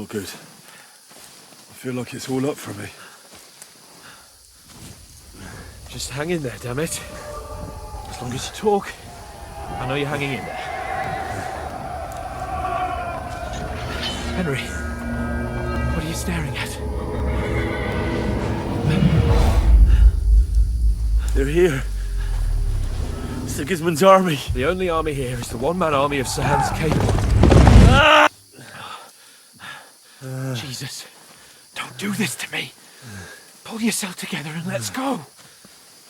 good. I feel like it's all up for me. Just hang in there, damn it. As long as you talk, I know you're hanging in there. Henry, what are you staring at? They're here. Sigismund's army. The only army here is the one-man army of Sir Hans Cable. Jesus, don't do this to me. Pull yourself together and let's go.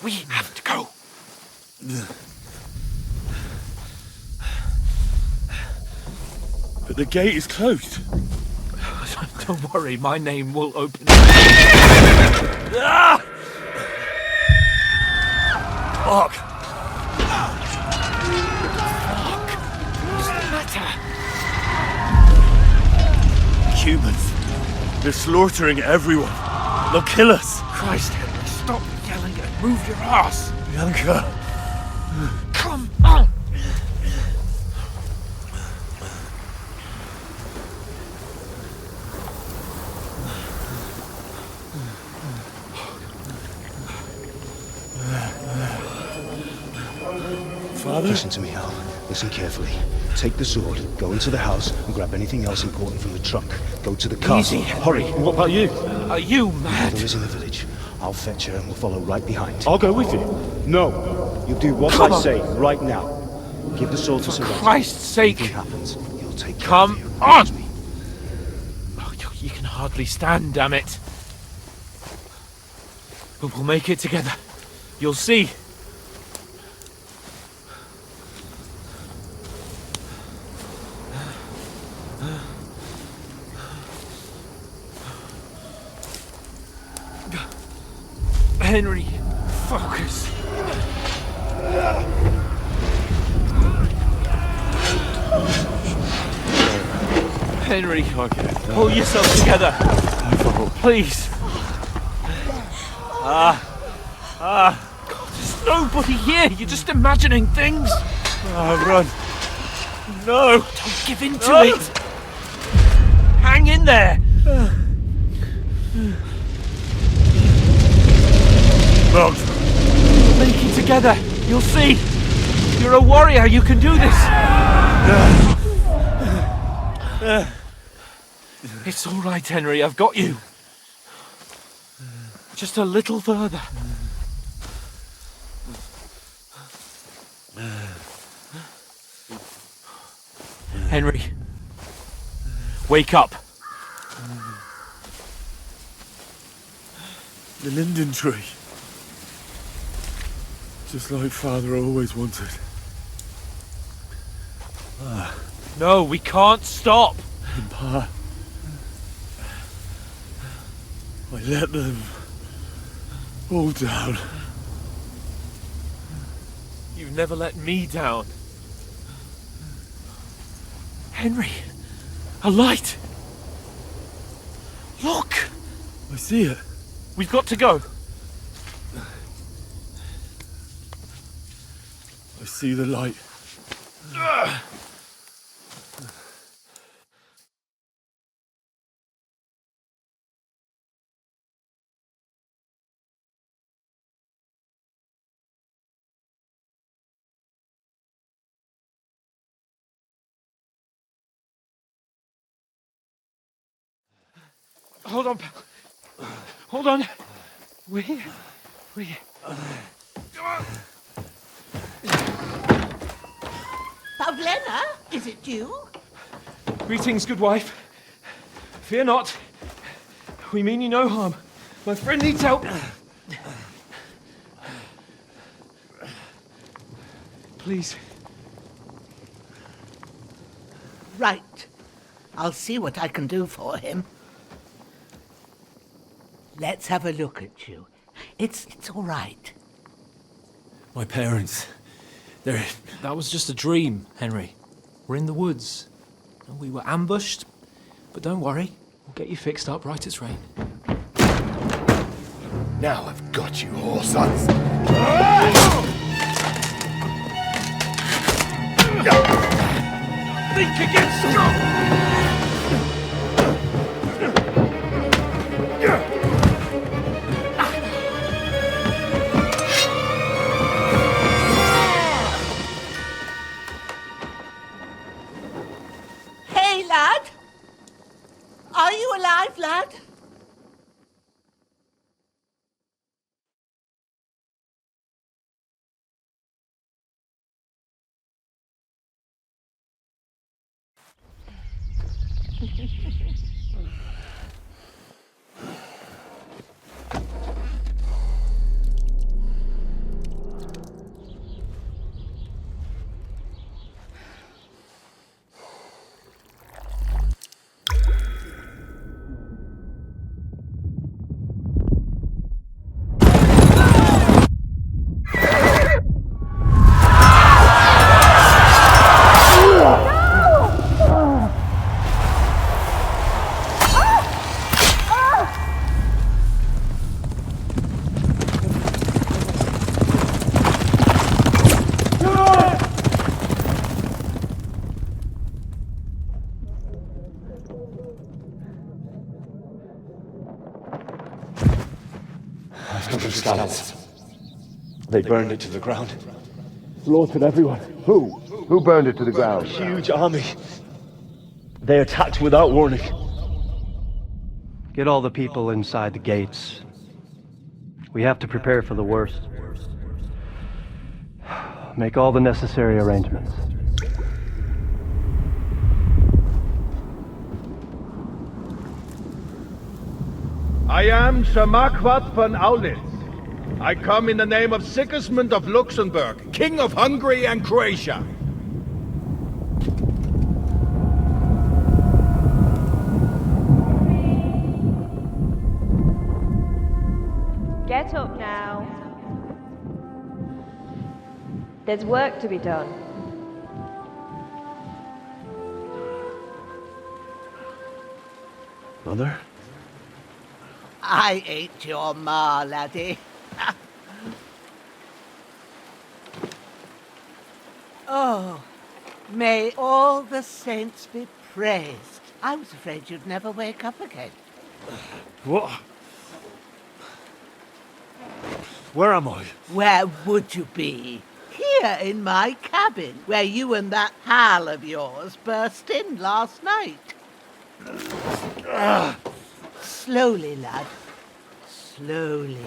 We have to go. But the gate is closed. Don't worry, my name will open it. Fuck! What's the matter? Humans. They're slaughtering everyone. They'll kill us. Christ, Henry, stop yelling and move your ass. Bianca. Come on. Father? Listen to me, Hal. Listen carefully. Take the sword, go into the house, and grab anything else important from the trunk. Go to the castle. Easy. Hurry. What about you? Are you mad? Mother is in the village. I'll fetch her and we'll follow right behind. I'll go with you. No. You do what Come I on. say right now. Give the sword to Sir For Radeon. Christ's sake. Anything happens, he'll take care Come of you. on. Trust me. Oh, you can hardly stand, damn it. But we'll make it together. You'll see. Henry, focus. Henry, pull yourself together. Please. God, there's nobody here. You're just imagining things. Run. No. Don't give in to it. Hang in there. Mount. We'll make it together. You'll see. You're a warrior. You can do this. It's all right, Henry. I've got you. Just a little further. Henry, wake up. The linden tree. Just like Father always wanted. No, we can't stop. And Pa. I let them all down. You've never let me down. Henry, a light. Look, I see it. we've got to go. I see the light. Hold on, pal. Hold on. We're here. Pavlena, is it you? Greetings, good wife. Fear not. We mean you no harm. My friend needs help. Please. Right. I'll see what I can do for him. Let's have a look at you. It's all right. My parents. They're... That was just a dream, Henry. We're in the woods. And we were ambushed. But don't worry, we'll get you fixed up right as rain. Now I've got you, whore sons. Think again, strong. Hey, lad! Are you alive, lad? Scouts. They burned it to the ground. Slaughtered everyone. Who? Who burned it to the ground? Huge army. They attacked without warning. Get all the people inside the gates. We have to prepare for the worst. Make all the necessary arrangements. I am Sir Marquardt von Aulitz. I come in the name of Sigismund of Luxembourg, King of Hungary and Croatia. Get up now. There's work to be done. Mother? I ain't your ma, laddie. Oh, may all the saints be praised. I was afraid you'd never wake up again. What? Where am I? Where would you be? Here in my cabin, where you and that pal of yours burst in last night. Slowly, lad. Slowly.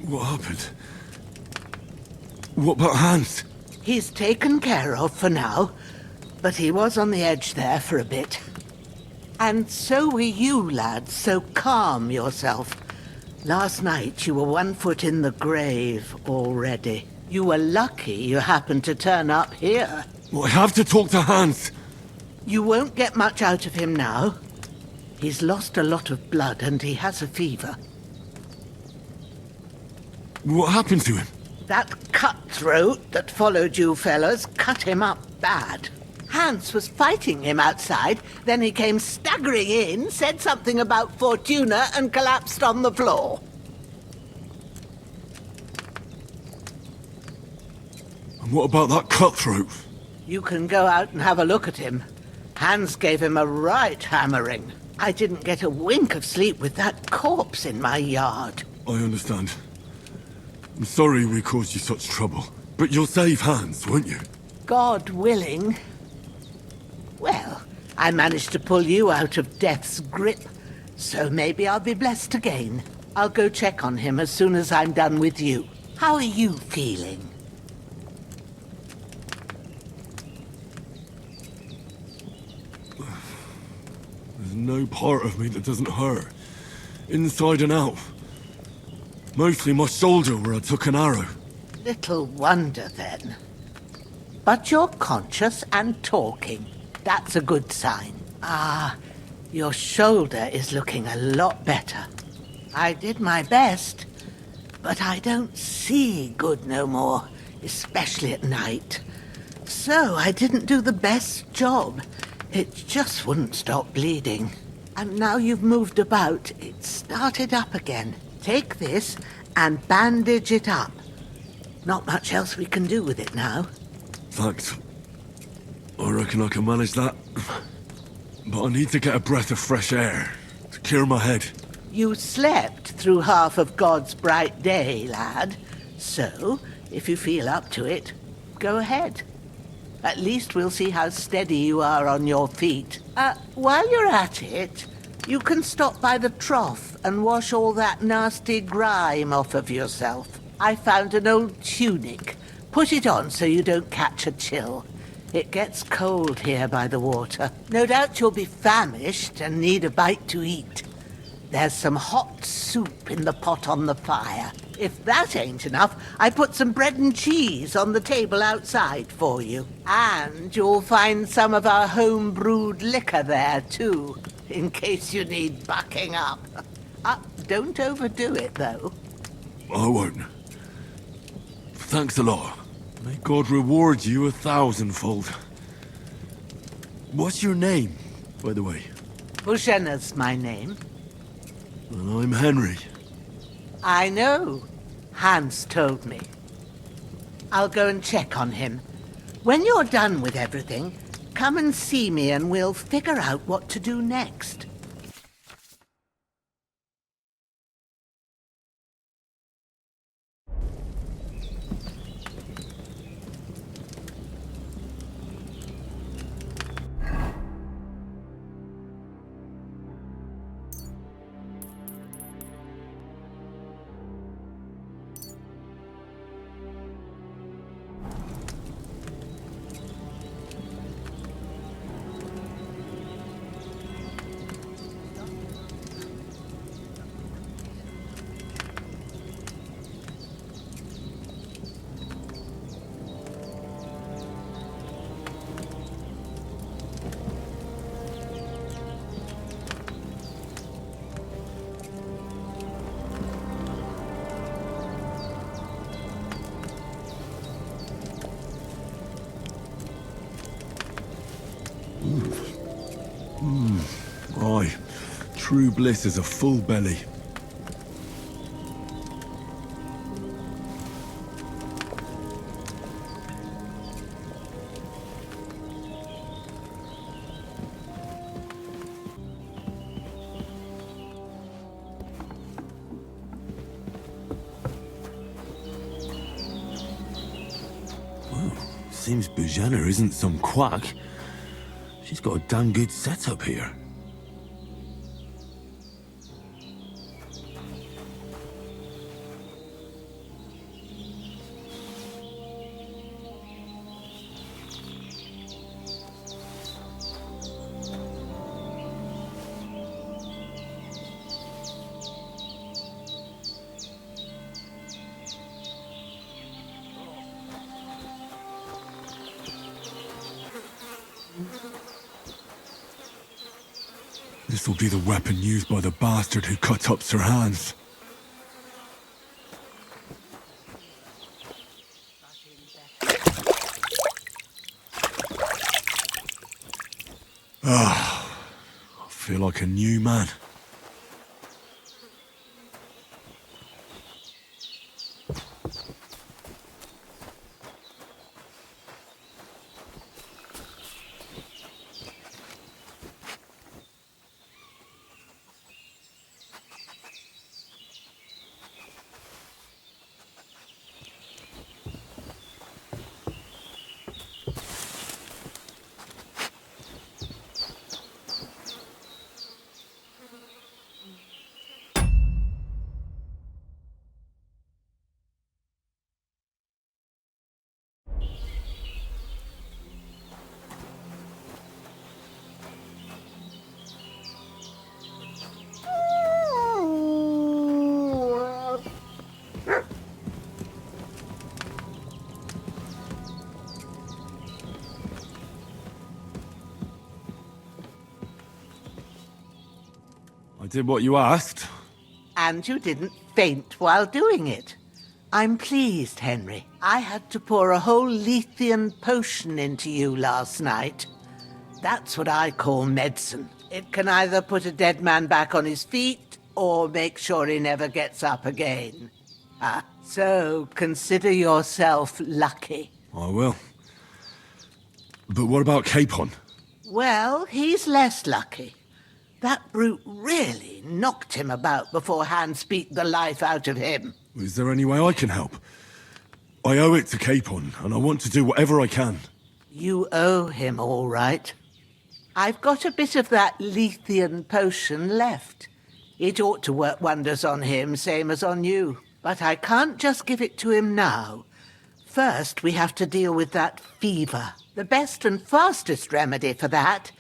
What happened? What about Hans? He's taken care of for now, but he was on the edge there for a bit. And so were you, lad, so calm yourself. Last night you were 1 foot in the grave already. You were lucky you happened to turn up here. Well, I have to talk to Hans. You won't get much out of him now. He's lost a lot of blood and he has a fever. What happened to him? That cutthroat that followed you fellas cut him up bad. Hans was fighting him outside, then he came staggering in, said something about Fortuna and collapsed on the floor. And what about that cutthroat? You can go out and have a look at him. Hans gave him a right hammering. I didn't get a wink of sleep with that corpse in my yard. I understand. I'm sorry we caused you such trouble. But you'll save Hans, won't you? God willing. Well, I managed to pull you out of death's grip, so maybe I'll be blessed again. I'll go check on him as soon as I'm done with you. How are you feeling? There's no part of me that doesn't hurt. Inside and out. Mostly my shoulder where I took an arrow. Little wonder then. But you're conscious and talking. That's a good sign. Ah, your shoulder is looking a lot better. I did my best, but I don't see good no more, especially at night. So I didn't do the best job. It just wouldn't stop bleeding. And now you've moved about, it started up again. Take this and bandage it up. Not much else we can do with it now. Thanks. I reckon I can manage that. But I need to get a breath of fresh air to clear my head. You slept through half of God's bright day, lad. So, if you feel up to it, go ahead. At least we'll see how steady you are on your feet. While you're at it, you can stop by the trough and wash all that nasty grime off of yourself. I found an old tunic. Put it on so you don't catch a chill. It gets cold here by the water. No doubt you'll be famished and need a bite to eat. There's some hot soup in the pot on the fire. If that ain't enough, I put some bread and cheese on the table outside for you. And you'll find some of our home-brewed liquor there, too, in case you need bucking up. Don't overdo it, though. I won't. Thanks a lot. May God reward you 1,000-fold. What's your name, by the way? Bushena's my name. And I'm Henry. I know. Hans told me. I'll go and check on him. When you're done with everything, come and see me and we'll figure out what to do next. Aye, true bliss is a full belly. Well, seems Bujana isn't some quack. She's got a damn good setup here. This'll be the weapon used by the bastard who cut up Sir Hans. I feel like a new man. I did what you asked. And you didn't faint while doing it. I'm pleased, Henry. I had to pour a whole Lethean potion into you last night. That's what I call medicine. It can either put a dead man back on his feet or make sure he never gets up again. So consider yourself lucky. I will. But what about Capon? Well, he's less lucky. That brute really knocked him about before Hans beat the life out of him. Is there any way I can help? I owe it to Capon, and I want to do whatever I can. You owe him, all right. I've got a bit of that Lethean potion left. It ought to work wonders on him, same as on you. But I can't just give it to him now. First, we have to deal with that fever. The best and fastest remedy for that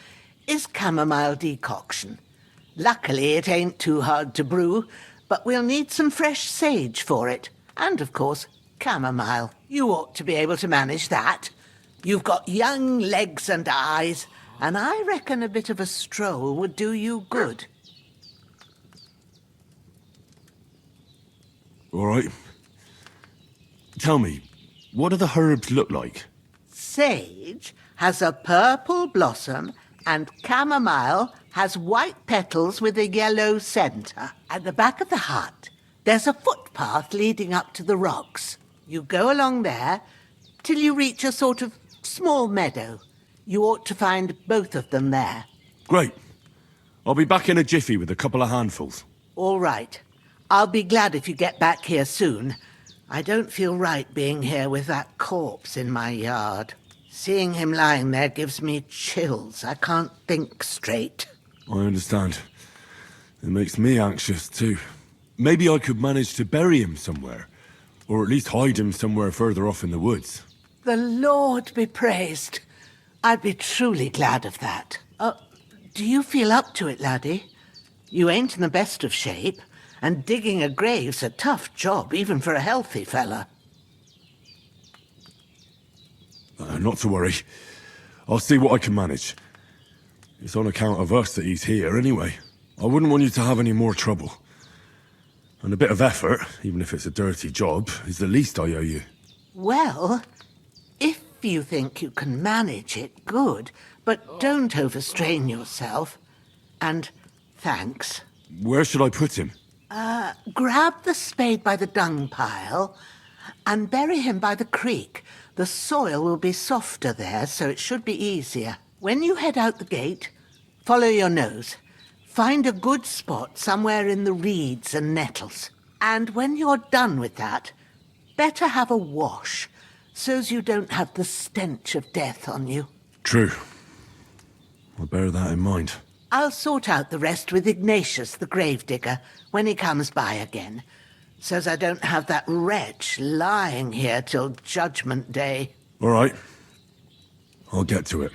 is chamomile decoction. Luckily, it ain't too hard to brew, but we'll need some fresh sage for it. And, of course, chamomile. You ought to be able to manage that. You've got young legs and eyes, and I reckon a bit of a stroll would do you good. All right. Tell me, what do the herbs look like? Sage has a purple blossom, and chamomile has white petals with a yellow centre. At the back of the hut, there's a footpath leading up to the rocks. You go along there till you reach a sort of small meadow. You ought to find both of them there. Great. I'll be back in a jiffy with a couple of handfuls. All right. I'll be glad if you get back here soon. I don't feel right being here with that corpse in my yard. Seeing him lying there gives me chills. I can't think straight. I understand. It makes me anxious, too. Maybe I could manage to bury him somewhere. Or at least hide him somewhere further off in the woods. The Lord be praised. I'd be truly glad of that. Do you feel up to it, laddie? You ain't in the best of shape, and digging a grave's a tough job, even for a healthy fella. Not to worry. I'll see what I can manage. It's on account of us that he's here, anyway. I wouldn't want you to have any more trouble. And a bit of effort, even if it's a dirty job, is the least I owe you. Well, if you think you can manage it, good. But don't overstrain yourself. And thanks. Where should I put him? Grab the spade by the dung pile and bury him by the creek. The soil will be softer there, so it should be easier. When you head out the gate, follow your nose. Find a good spot somewhere in the reeds and nettles. And when you're done with that, better have a wash, so's you don't have the stench of death on you. True. I'll bear that in mind. I'll sort out the rest with Ignatius, the gravedigger, when he comes by again, so's I don't have that wretch lying here till Judgment Day. All right. I'll get to it.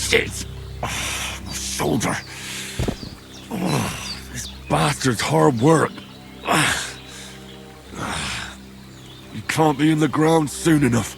Shit! Oh, my shoulder. bastard's hard work. You can't be in the ground soon enough.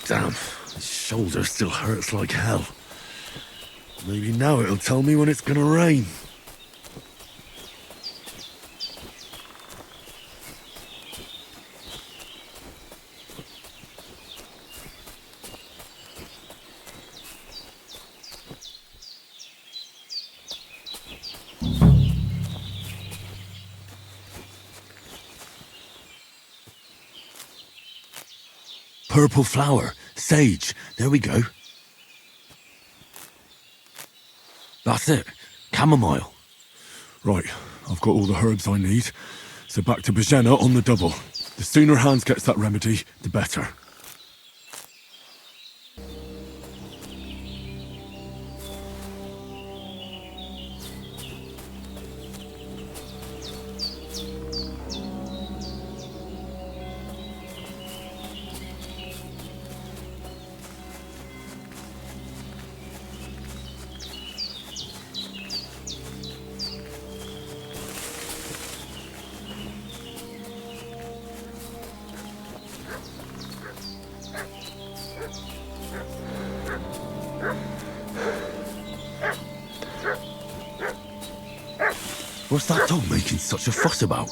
Damn, his shoulder still hurts like hell. Maybe now it'll tell me when it's gonna rain. Purple flower, sage, there we go. That's it, chamomile. Right, I've got all the herbs I need, so back to Bajena on the double. The sooner Hans gets that remedy, the better. What's that dog making such a fuss about?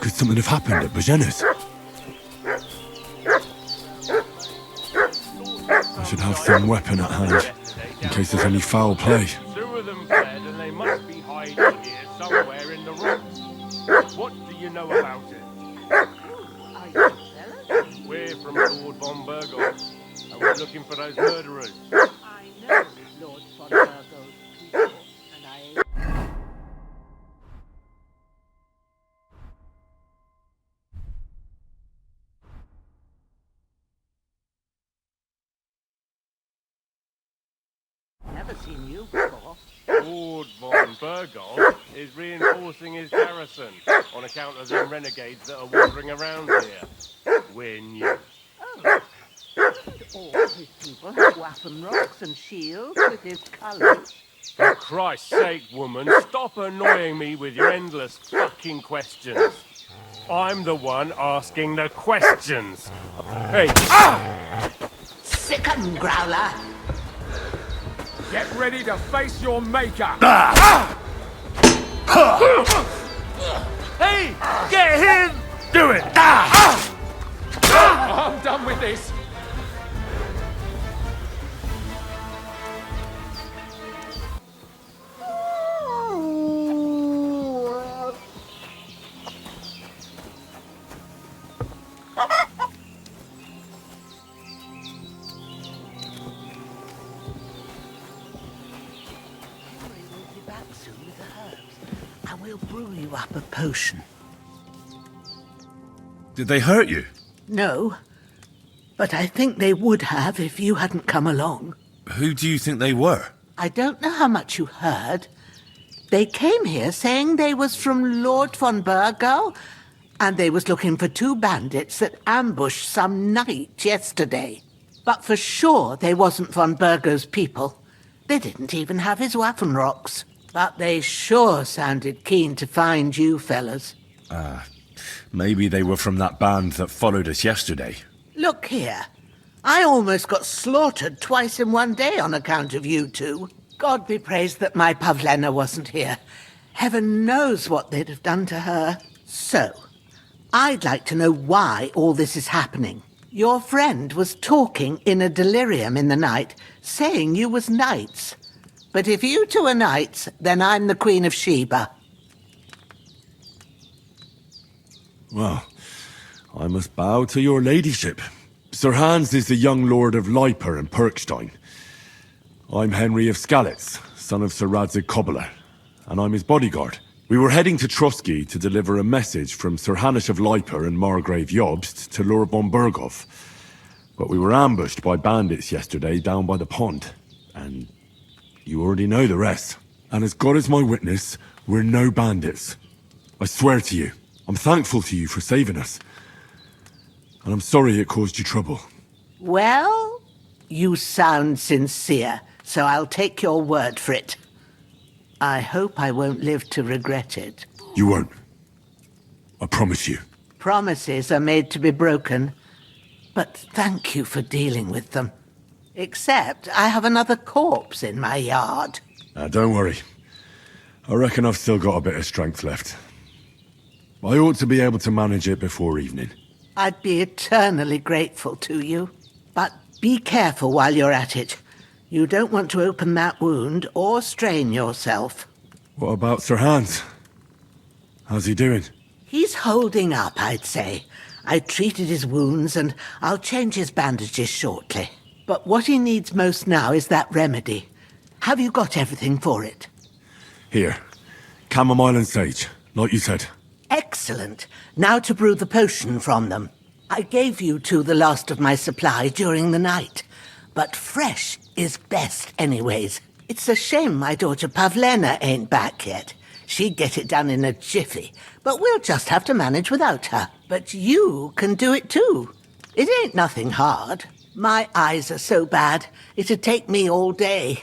Could something have happened at Bajena's? I should have some weapon at hand, in case there's any foul play. Two of them fled and they must be hiding here somewhere in the rocks. What do you know about it? We're from Lord von Burgos, and we're looking for those murderers. I know Lord von Burgos people, and I... Never seen you before. Lord von Burgos is reinforcing his garrison on account of them renegades that are wandering around here. We're new. Oh. All his people have weapon rocks and shields with his colours. For Christ's sake, woman, stop annoying me with your endless fucking questions. I'm the one asking the questions. Hey, Sick 'em, Growler. Get ready to face your maker. Hey, get him! Do it. I'm done with this. And we'll brew you up a potion. Did they hurt you? No, But I think they would have if you hadn't come along. Who do you think they were? I don't know how much you heard. They came here saying they was from Lord von Burgo, and they was looking for 2 bandits that ambushed some knight yesterday. But for sure they wasn't von Burgo's people. They didn't even have his Waffenrocks. But they sure sounded keen to find you fellas. Maybe they were from that band that followed us yesterday. Look here. I almost got slaughtered twice in one day on account of you two. God be praised that my Pavlena wasn't here. Heaven knows what they'd have done to her. So, I'd like to know why all this is happening. Your friend was talking in a delirium in the night, saying you was knights. But if you two are knights, then I'm the Queen of Sheba. Well, I must bow to your ladyship. Sir Hans is the young lord of Leiper and Perkstein. I'm Henry of Skalitz, son of Sir Radzig Cobbler, and I'm his bodyguard. We were heading to Trotsky to deliver a message from Sir Hanish of Leiper and Margrave Jobst to Lord von Burgov. But we were ambushed by bandits yesterday down by the pond, and you already know the rest. And as God is my witness, we're no bandits. I swear to you, I'm thankful to you for saving us. And I'm sorry it caused you trouble. Well, you sound sincere, so I'll take your word for it. I hope I won't live to regret it. You won't. I promise you. Promises are made to be broken, but thank you for dealing with them. Except I have another corpse in my yard. Don't worry. I reckon I've still got a bit of strength left. I ought to be able to manage it before evening. I'd be eternally grateful to you. But be careful while you're at it. You don't want to open that wound or strain yourself. What about Sir Hans? How's he doing? He's holding up, I'd say. I treated his wounds and I'll change his bandages shortly. But what he needs most now is that remedy. Have you got everything for it? Here. Chamomile and sage, like you said. Excellent. Now to brew the potion from them. I gave you two the last of my supply during the night. But fresh is best anyways. It's a shame my daughter Pavlena ain't back yet. She'd get it done in a jiffy, but we'll just have to manage without her. But you can do it too. It ain't nothing hard. My eyes are so bad, it'd take me all day.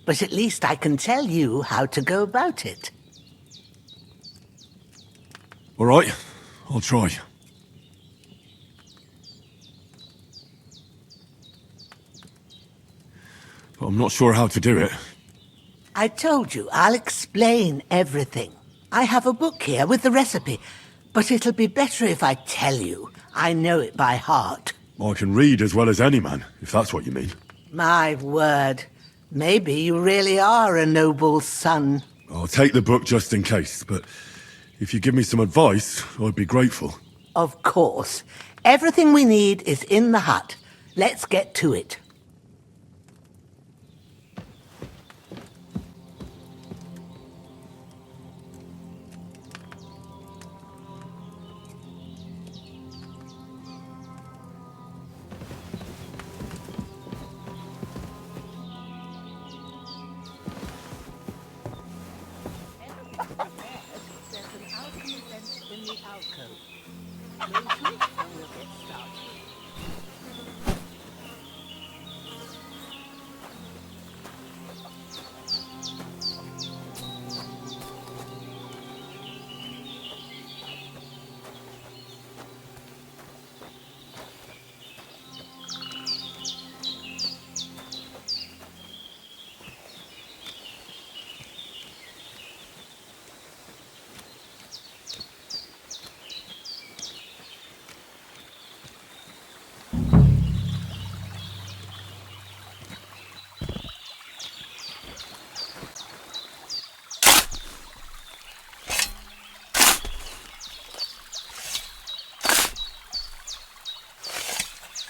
But at least I can tell you how to go about it. All right, I'll try. But I'm not sure how to do it. I told you, I'll explain everything. I have a book here with the recipe, but it'll be better if I tell you. I know it by heart. I can read as well as any man, if that's what you mean. My word. Maybe you really are a noble son. I'll take the book just in case, but if you give me some advice, I'd be grateful. Of course. Everything we need is in the hut. Let's get to it.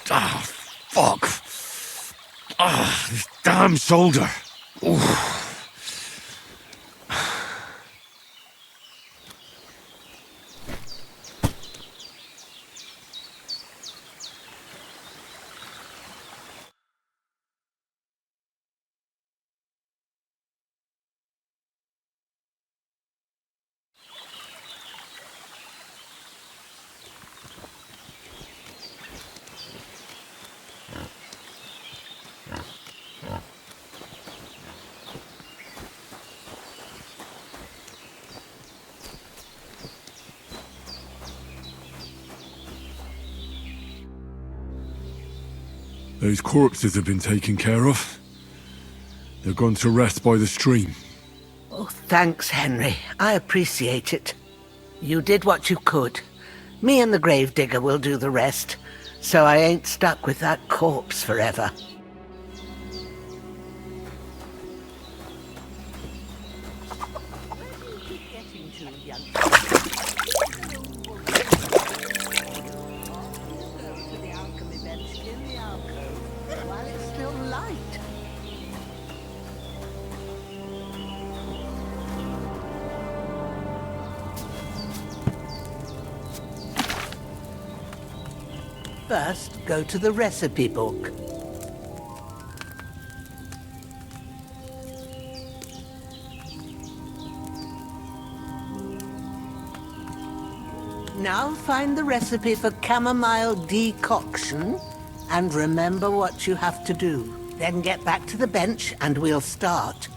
Ah, fuck. Ah, this damn shoulder. Oof. Those corpses have been taken care of. They're gone to rest by the stream. Oh, thanks, Henry. I appreciate it. You did what you could. Me and the gravedigger will do the rest, so I ain't stuck with that corpse forever. First, go to the recipe book. Now find the recipe for chamomile decoction and remember what you have to do. Then get back to the bench and we'll start.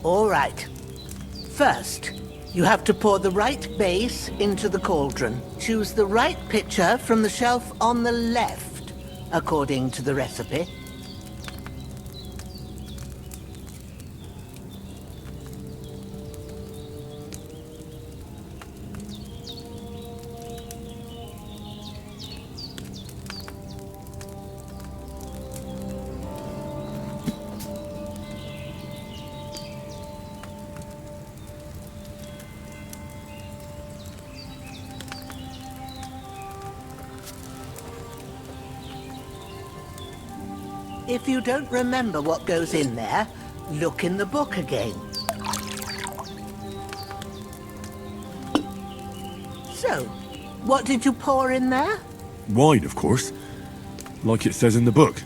All right. First, you have to pour the right base into the cauldron. Choose the right pitcher from the shelf on the left, according to the recipe. If you don't remember what goes in there, look in the book again. So, what did you pour in there? Wine, of course. Like it says in the book.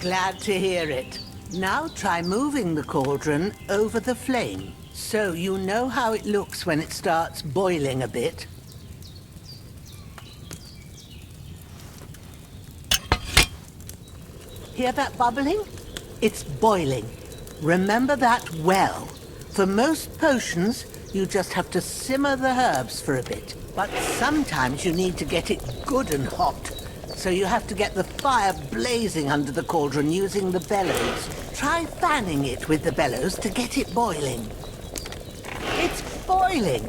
Glad to hear it. Now try moving the cauldron over the flame, so you know how it looks when it starts boiling a bit. Hear that bubbling? It's boiling. Remember that well. For most potions, you just have to simmer the herbs for a bit. But sometimes you need to get it good and hot. So you have to get the fire blazing under the cauldron using the bellows. Try fanning it with the bellows to get it boiling. It's boiling!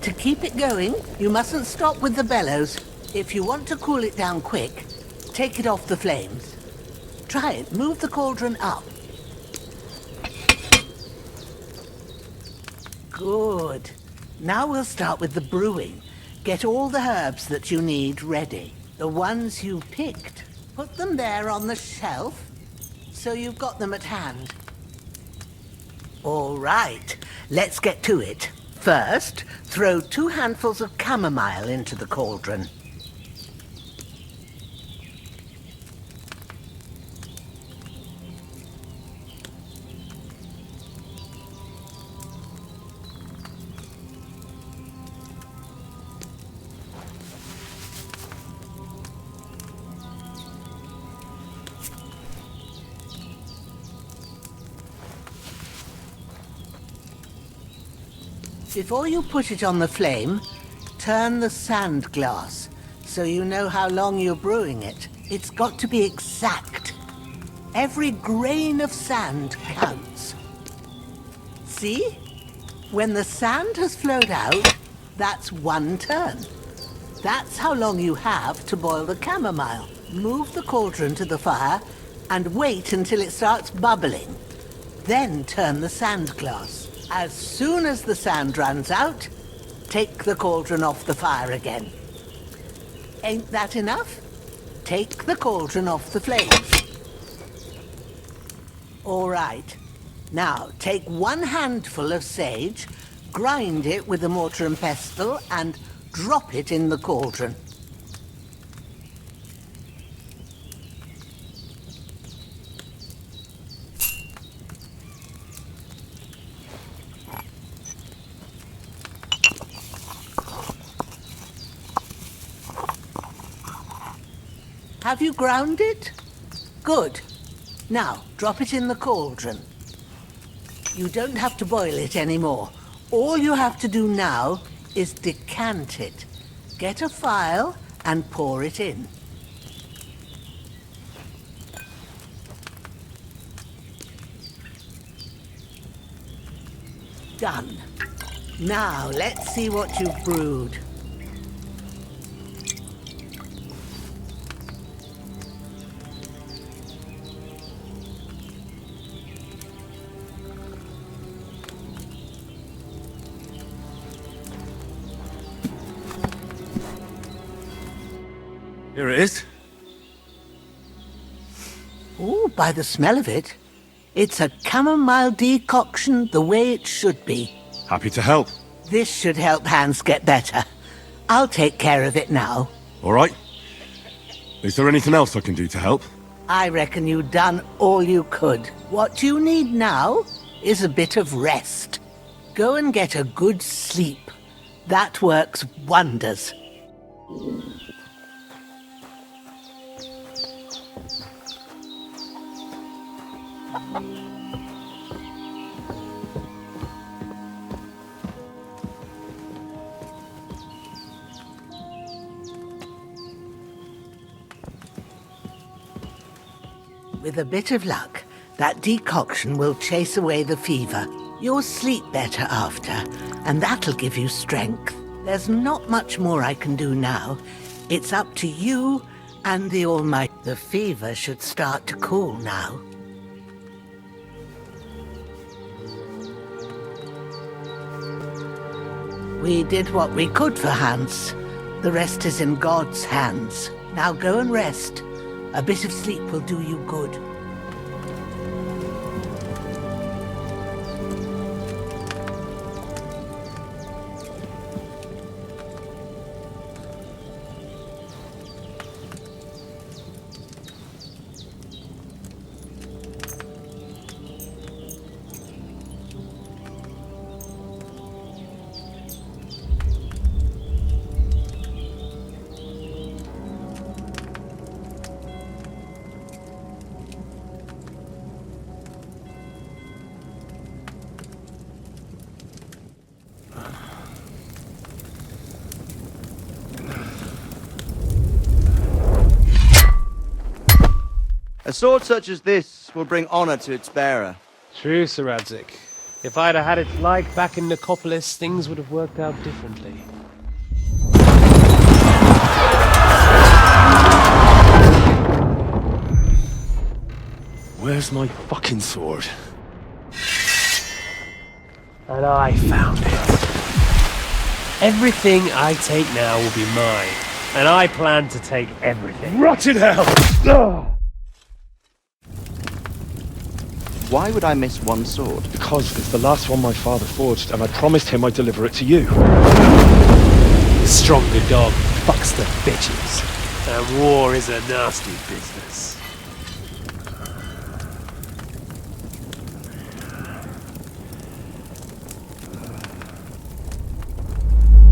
To keep it going, you mustn't stop with the bellows. If you want to cool it down quick, take it off the flames. Try it. Move the cauldron up. Good. Now we'll start with the brewing. Get all the herbs that you need ready. The ones you picked. Put them there on the shelf, so you've got them at hand. All right. Let's get to it. First, throw 2 handfuls of chamomile into the cauldron. Before you put it on the flame, turn the sand glass, so you know how long you're brewing it. It's got to be exact. Every grain of sand counts. See? When the sand has flowed out, that's 1 turn. That's how long you have to boil the chamomile. Move the cauldron to the fire and wait until it starts bubbling. Then turn the sand glass. As soon as the sand runs out, take the cauldron off the fire again. Ain't that enough? Take the cauldron off the flames. All right. Now, take 1 handful of sage, grind it with a mortar and pestle, and drop it in the cauldron. Have you ground it? Good. Now, drop it in the cauldron. You don't have to boil it anymore. All you have to do now is decant it. Get a phial and pour it in. Done. Now, let's see what you've brewed. Here it is. Ooh, by the smell of it, it's a chamomile decoction the way it should be. Happy to help. This should help Hans get better. I'll take care of it now. All right. Is there anything else I can do to help? I reckon you've done all you could. What you need now is a bit of rest. Go and get a good sleep. That works wonders. With a bit of luck, that decoction will chase away the fever. You'll sleep better after, and that'll give you strength. There's not much more I can do now. It's up to you and the Almighty. The fever should start to cool now. We did what we could for Hans. The rest is in God's hands. Now go and rest. A bit of sleep will do you good. A sword such as this will bring honor to its bearer. True, Sir Radzik. If I'd have had its like back in Nicopolis, things would have worked out differently. Where's my fucking sword? And I found it. Everything I take now will be mine, and I plan to take everything. Rotted hell! Ugh. Why would I miss one sword? Because it's the last one my father forged, and I promised him I'd deliver it to you. The stronger dog fucks the bitches, and war is a nasty business.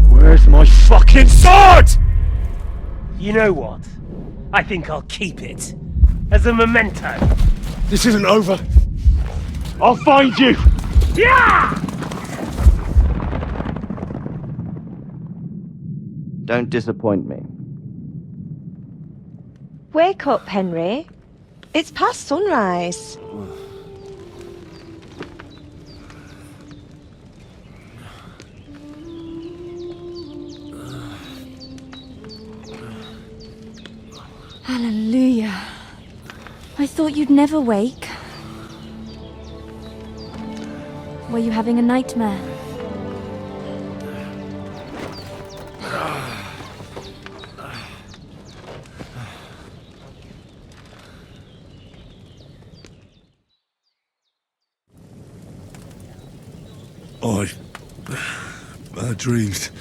Where's my fucking sword? You know what? I think I'll keep it as a memento. This isn't over. I'll find you! Yeah! Don't disappoint me. Wake up, Henry. It's past sunrise. Hallelujah. I thought you'd never wake. Were you having a nightmare? Bad dreams.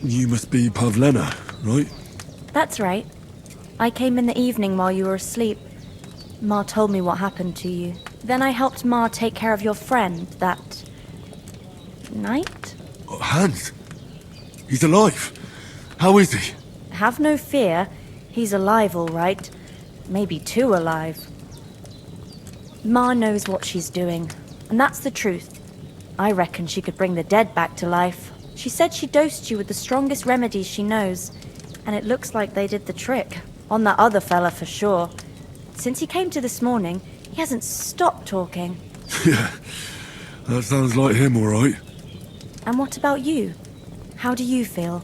You must be Pavlena, right? That's right. I came in the evening while you were asleep. Ma told me what happened to you. Then I helped Ma take care of your friend that night? Hans? He's alive. How is he? Have no fear. He's alive, all right. Maybe too alive. Ma knows what she's doing. And that's the truth. I reckon she could bring the dead back to life. She said she dosed you with the strongest remedies she knows, and it looks like they did the trick. On that other fella for sure. Since he came to this morning, he hasn't stopped talking. Yeah, that sounds like him, all right. And what about you? How do you feel?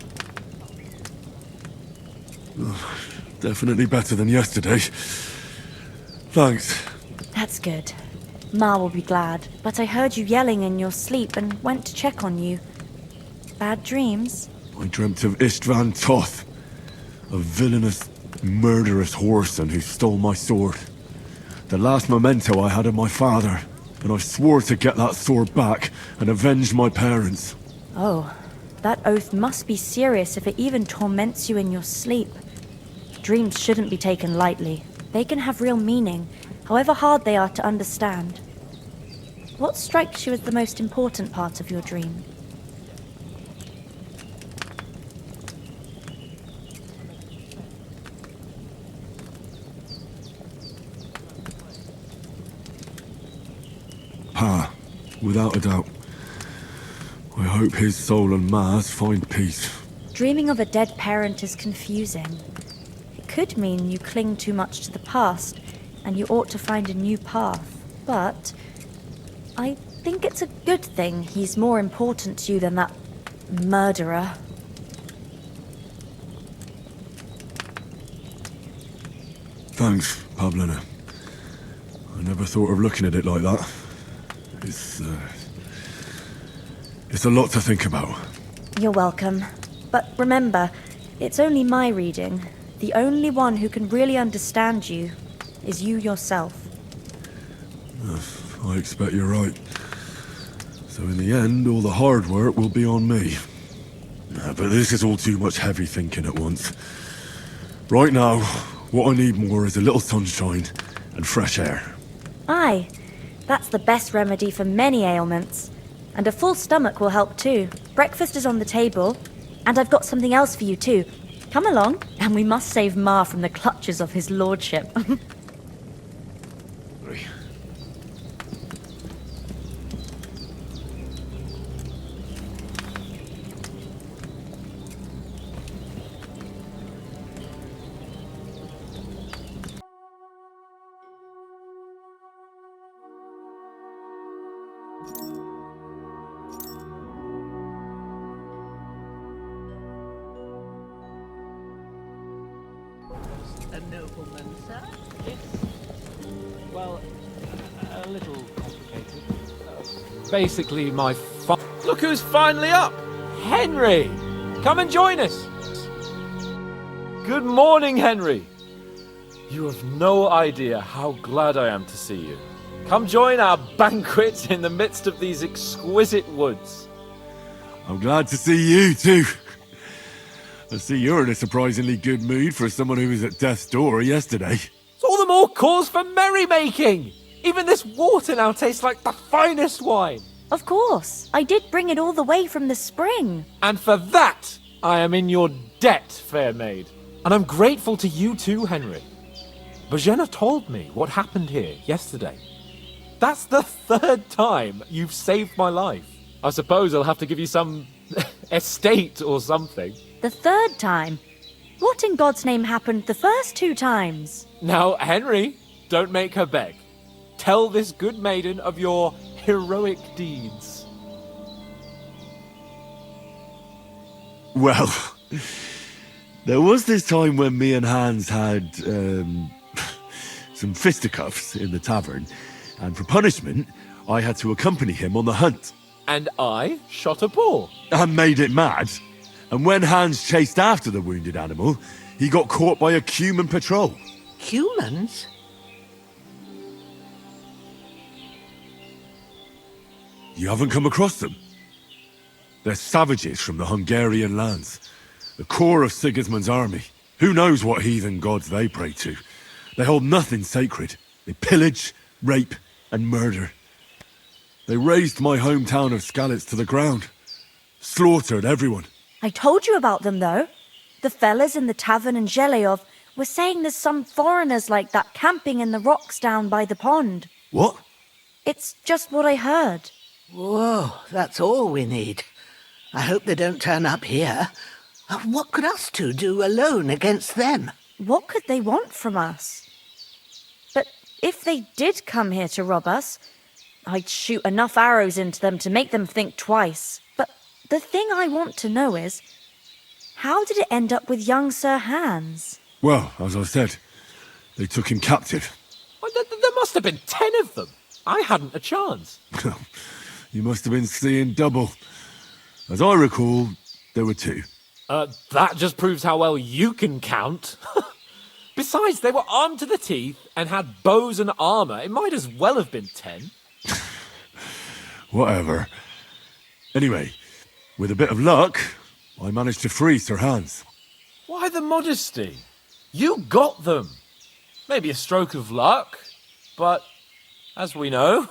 Definitely better than yesterday. Thanks. That's good. Ma will be glad, but I heard you yelling in your sleep and went to check on you. Bad dreams? I dreamt of Istvan Toth, a villainous, murderous whoreson who stole my sword. The last memento I had of my father, and I swore to get that sword back and avenge my parents. Oh, that oath must be serious if it even torments you in your sleep. Dreams shouldn't be taken lightly. They can have real meaning, however hard they are to understand. What strikes you as the most important part of your dream? Pa, without a doubt. I hope his soul and Ma's find peace. Dreaming of a dead parent is confusing. It could mean you cling too much to the past, and you ought to find a new path. But I think it's a good thing he's more important to you than that murderer. Thanks, Pablina. I never thought of looking at it like that. It's a lot to think about. You're welcome. But remember, it's only my reading. The only one who can really understand you is you yourself. I expect you're right. So in the end, all the hard work will be on me. But this is all too much heavy thinking at once. Right now, what I need more is a little sunshine and fresh air. Aye, that's the best remedy for many ailments. And a full stomach will help too. Breakfast is on the table, and I've got something else for you too. Come along, and we must save Ma from the clutches of his lordship. A nobleman, sir? Well, a little complicated. Basically, Look who's finally up! Henry! Come and join us! Good morning, Henry! You have no idea how glad I am to see you. Come join our banquet in the midst of these exquisite woods. I'm glad to see you too. I see you're in a surprisingly good mood for someone who was at death's door yesterday. It's all the more cause for merrymaking! Even this water now tastes like the finest wine! Of course, I did bring it all the way from the spring. And for that, I am in your debt, fair maid. And I'm grateful to you too, Henry. Bojena told me what happened here yesterday. That's the third time you've saved my life. I suppose I'll have to give you some estate or something. The third time? What in God's name happened the first 2 times? Now, Henry, don't make her beg. Tell this good maiden of your heroic deeds. Well, there was this time when me and Hans had, some fisticuffs in the tavern, and for punishment, I had to accompany him on the hunt. And I shot a bull. And made it mad. And when Hans chased after the wounded animal, he got caught by a Cuman patrol. Humans? You haven't come across them? They're savages from the Hungarian lands. The core of Sigismund's army. Who knows what heathen gods they pray to? They hold nothing sacred. They pillage, rape, and murder. They razed my hometown of Skalitz to the ground. Slaughtered everyone. I told you about them, though. The fellas in the tavern in Zheleyov were saying there's some foreigners like that camping in the rocks down by the pond. What? It's just what I heard. Whoa, that's all we need. I hope they don't turn up here. What could us two do alone against them? What could they want from us? But if they did come here to rob us, I'd shoot enough arrows into them to make them think twice. But the thing I want to know is, how did it end up with young Sir Hans? Well, as I said, they took him captive. Well, there must have been 10 of them. I hadn't a chance. You must have been seeing double. As I recall, there were 2. That just proves how well you can count. Besides, they were armed to the teeth and had bows and armor. It might as well have been 10. Whatever. Anyway, with a bit of luck, I managed to free Sir Hans. Why the modesty? You got them. Maybe a stroke of luck, but as we know,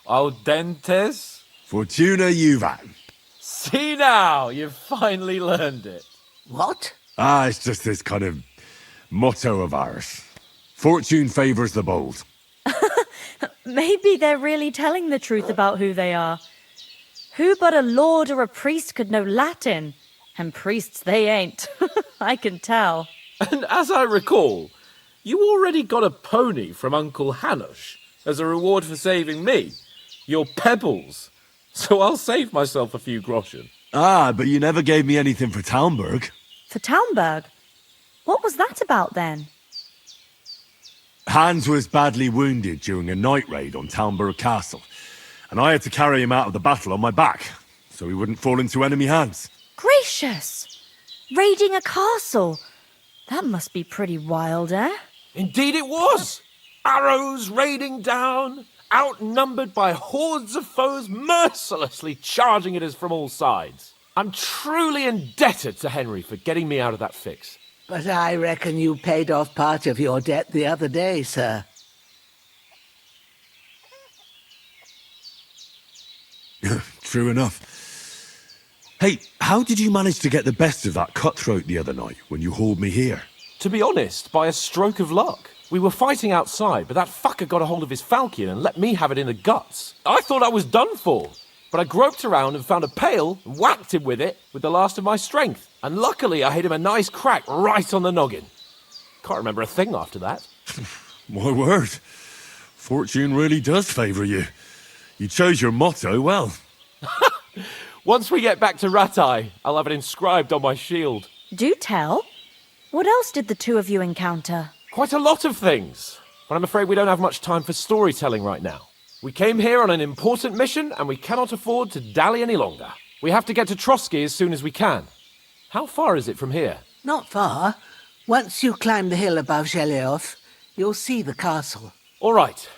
al dentes. Fortuna juvat. See now, you've finally learned it. What? It's just this kind of motto of ours. Fortune favours the bold. Maybe they're really telling the truth about who they are. Who but a lord or a priest could know Latin? And priests they ain't. I can tell. And as I recall, you already got a pony from Uncle Hanush as a reward for saving me. Your pebbles. So I'll save myself a few groschen. But you never gave me anything for Talmberg. For Talmberg? What was that about then? Hans was badly wounded during a night raid on Talmberg Castle, and I had to carry him out of the battle on my back, so he wouldn't fall into enemy hands. Gracious! Raiding a castle? That must be pretty wild, eh? Indeed it was! Arrows raining down, outnumbered by hordes of foes mercilessly charging at us from all sides. I'm truly indebted to Henry for getting me out of that fix. But I reckon you paid off part of your debt the other day, sir. True enough. Hey, how did you manage to get the best of that cutthroat the other night when you hauled me here? To be honest, by a stroke of luck. We were fighting outside, but that fucker got a hold of his falchion and let me have it in the guts. I thought I was done for, but I groped around and found a pail and whacked him with it with the last of my strength. And luckily I hit him a nice crack right on the noggin. Can't remember a thing after that. My word. Fortune really does favour you. You chose your motto well. Once we get back to Ratai, I'll have it inscribed on my shield. Do tell. What else did the two of you encounter? Quite a lot of things, but I'm afraid we don't have much time for storytelling right now. We came here on an important mission, and we cannot afford to dally any longer. We have to get to Trotsky as soon as we can. How far is it from here? Not far. Once you climb the hill above Zheleov, you'll see the castle. All right.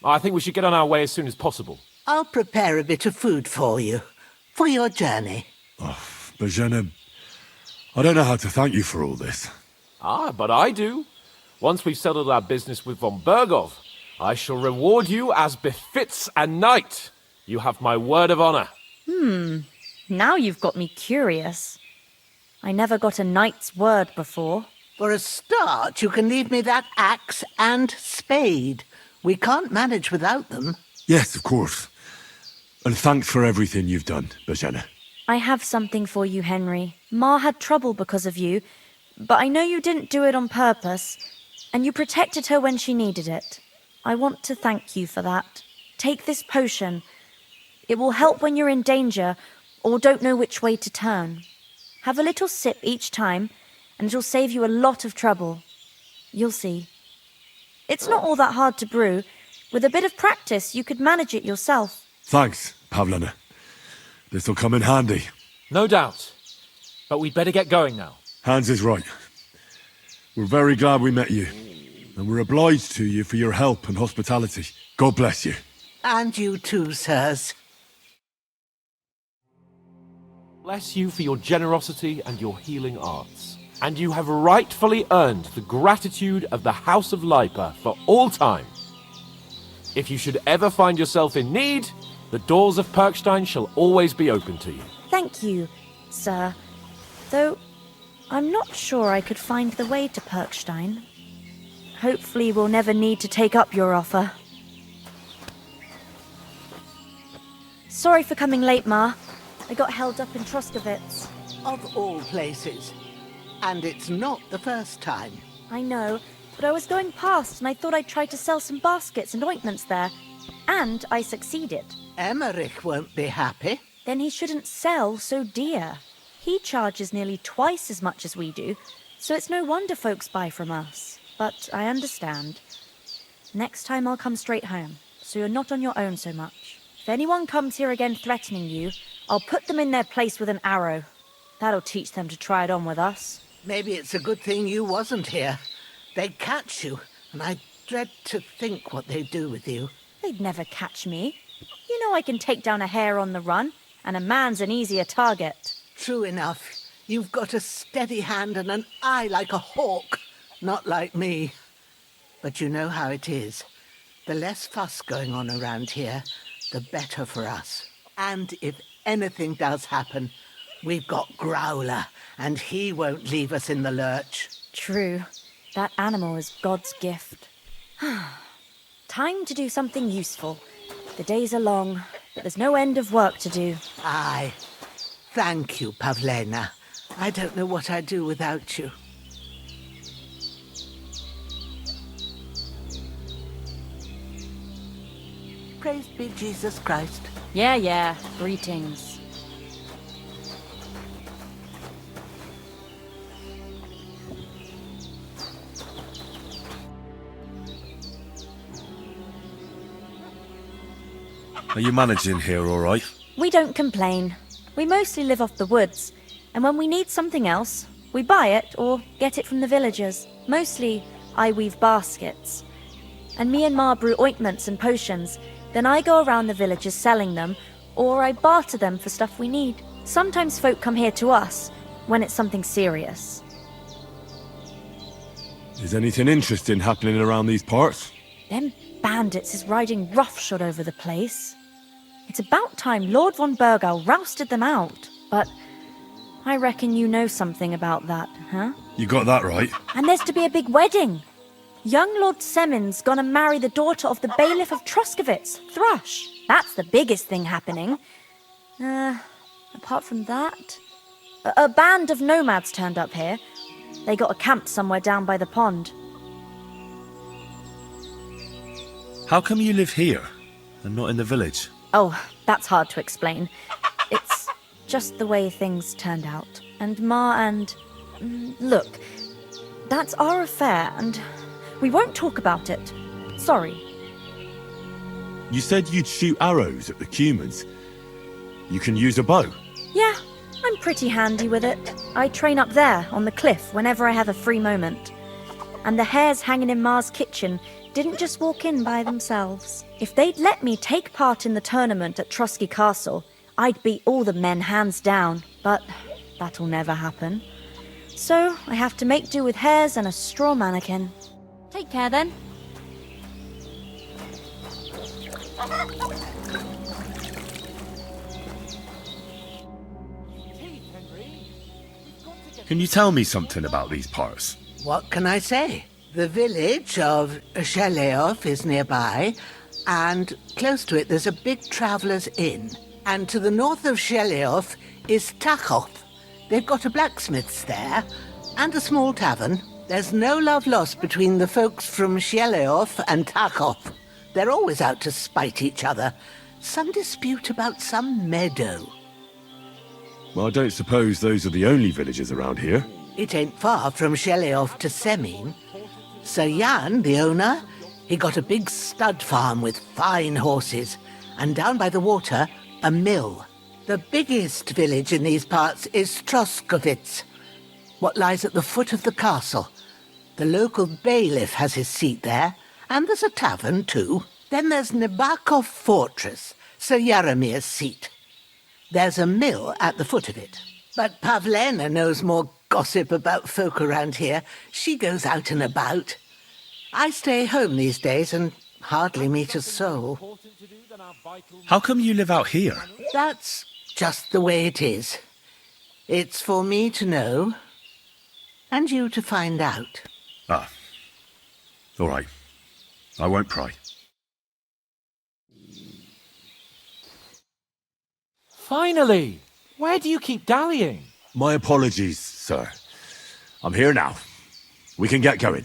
I think we should get on our way as soon as possible. I'll prepare a bit of food for you, for your journey. Bozhena, I don't know how to thank you for all this. But I do. Once we've settled our business with von Bergov, I shall reward you as befits a knight. You have my word of honor. Now you've got me curious. I never got a knight's word before. For a start, you can leave me that axe and spade. We can't manage without them. Yes, of course. And thanks for everything you've done, Bozhena. I have something for you, Henry. Ma had trouble because of you, but I know you didn't do it on purpose, and you protected her when she needed it. I want to thank you for that. Take this potion. It will help when you're in danger or don't know which way to turn. Have a little sip each time, and it'll save you a lot of trouble. You'll see. It's not all that hard to brew. With a bit of practice, you could manage it yourself. Thanks, Pavlana. This'll come in handy. No doubt. But we'd better get going now. Hans is right. We're very glad we met you. And we're obliged to you for your help and hospitality. God bless you. And you too, sirs. Bless you for your generosity and your healing arts. And you have rightfully earned the gratitude of the House of Lipa for all time. If you should ever find yourself in need, the doors of Perkstein shall always be open to you. Thank you, sir. Though, I'm not sure I could find the way to Perkstein. Hopefully we'll never need to take up your offer. Sorry for coming late, Ma. I got held up in Troskowitz. Of all places. And it's not the first time. I know, but I was going past and I thought I'd try to sell some baskets and ointments there. And I succeeded. Emmerich won't be happy. Then he shouldn't sell so dear. He charges nearly twice as much as we do, so it's no wonder folks buy from us. But I understand. Next time I'll come straight home, so you're not on your own so much. If anyone comes here again threatening you, I'll put them in their place with an arrow. That'll teach them to try it on with us. Maybe it's a good thing you wasn't here. They'd catch you, and I dread to think what they'd do with you. They'd never catch me. You know I can take down a hare on the run, and a man's an easier target. True enough. You've got a steady hand and an eye like a hawk. Not like me. But you know how it is. The less fuss going on around here, the better for us. And if anything does happen, we've got Growler, and he won't leave us in the lurch. True. That animal is God's gift. Time to do something useful. The days are long, but there's no end of work to do. Aye. Thank you, Pavlena. I don't know what I'd do without you. Praised be Jesus Christ. Yeah. Greetings. Are you managing here all right? We don't complain. We mostly live off the woods, and when we need something else, we buy it or get it from the villagers. Mostly, I weave baskets. And me and Ma brew ointments and potions. Then I go around the villages selling them, or I barter them for stuff we need. Sometimes folk come here to us, when it's something serious. Is anything interesting happening around these parts? Them bandits is riding roughshod over the place. It's about time Lord von Burgau rousted them out. But I reckon you know something about that, huh? You got that right. And there's to be a big wedding. Young Lord Semon's gonna marry the daughter of the bailiff of Troskowitz, Thrush. That's the biggest thing happening. Apart from that... A band of nomads turned up here. They got a camp somewhere down by the pond. How come you live here and not in the village? Oh, that's hard to explain. It's just the way things turned out. And Ma and... Look, that's our affair, and we won't talk about it. Sorry. You said you'd shoot arrows at the humans. You can use a bow. Yeah, I'm pretty handy with it. I train up there, on the cliff, whenever I have a free moment. And the hares hanging in Ma's kitchen didn't just walk in by themselves. If they'd let me take part in the tournament at Trusky Castle, I'd beat all the men hands down, but that'll never happen. So I have to make do with hares and a straw mannequin. Take care then. Can you tell me something about these parts? What can I say? The village of Sheleov is nearby, and close to it there's a big traveller's inn. And to the north of Sheleov is Tachov. They've got a blacksmith's there, and a small tavern. There's no love lost between the folks from Sheleov and Tachov. They're always out to spite each other. Some dispute about some meadow. Well, I don't suppose those are the only villages around here. It ain't far from Sheleov to Semin. Sir Jan, the owner, he got a big stud farm with fine horses, and down by the water, a mill. The biggest village in these parts is Troskowitz, what lies at the foot of the castle. The local bailiff has his seat there, and there's a tavern too. Then there's Nebakov Fortress, Sir Yaromir's seat. There's a mill at the foot of it. But Pavlena knows more gossip about folk around here. She goes out and about. I stay home these days and hardly meet a soul. How come you live out here? That's just the way it is. It's for me to know, and you to find out. Ah. All right. I won't pry. Finally! Where do you keep dallying? My apologies, sir. I'm here now. We can get going.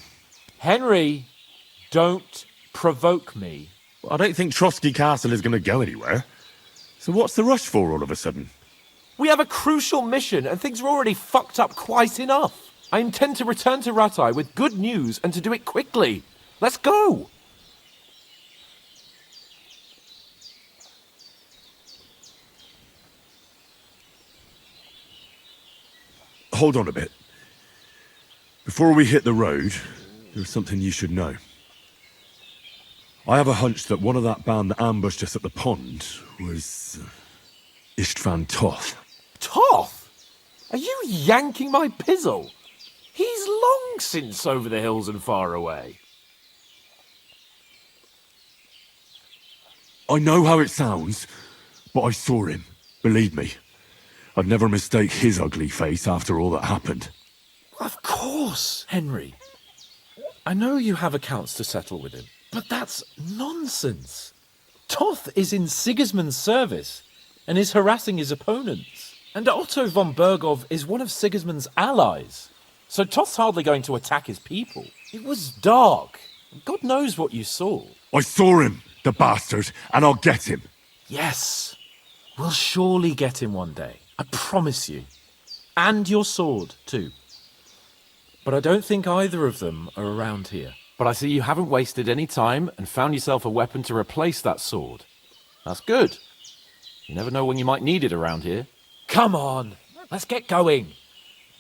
Henry, don't provoke me. I don't think Trotsky Castle is going to go anywhere. So what's the rush for all of a sudden? We have a crucial mission and things are already fucked up quite enough. I intend to return to Ratai with good news and to do it quickly. Let's go! Hold on a bit. Before we hit the road, there's something you should know. I have a hunch that one of that band that ambushed us at the pond was Istvan Toth. Toth? Are you yanking my pizzle? He's long since over the hills and far away. I know how it sounds, but I saw him. Believe me. I'd never mistake his ugly face after all that happened. Of course, Henry. I know you have accounts to settle with him, but that's nonsense. Toth is in Sigismund's service and is harassing his opponents. And Otto von Bergov is one of Sigismund's allies. So Toth's hardly going to attack his people. It was dark. God knows what you saw. I saw him, the bastard, and I'll get him. Yes. We'll surely get him one day. I promise you. And your sword, too. But I don't think either of them are around here. But I see you haven't wasted any time and found yourself a weapon to replace that sword. That's good. You never know when you might need it around here. Come on, let's get going.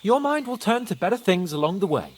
Your mind will turn to better things along the way.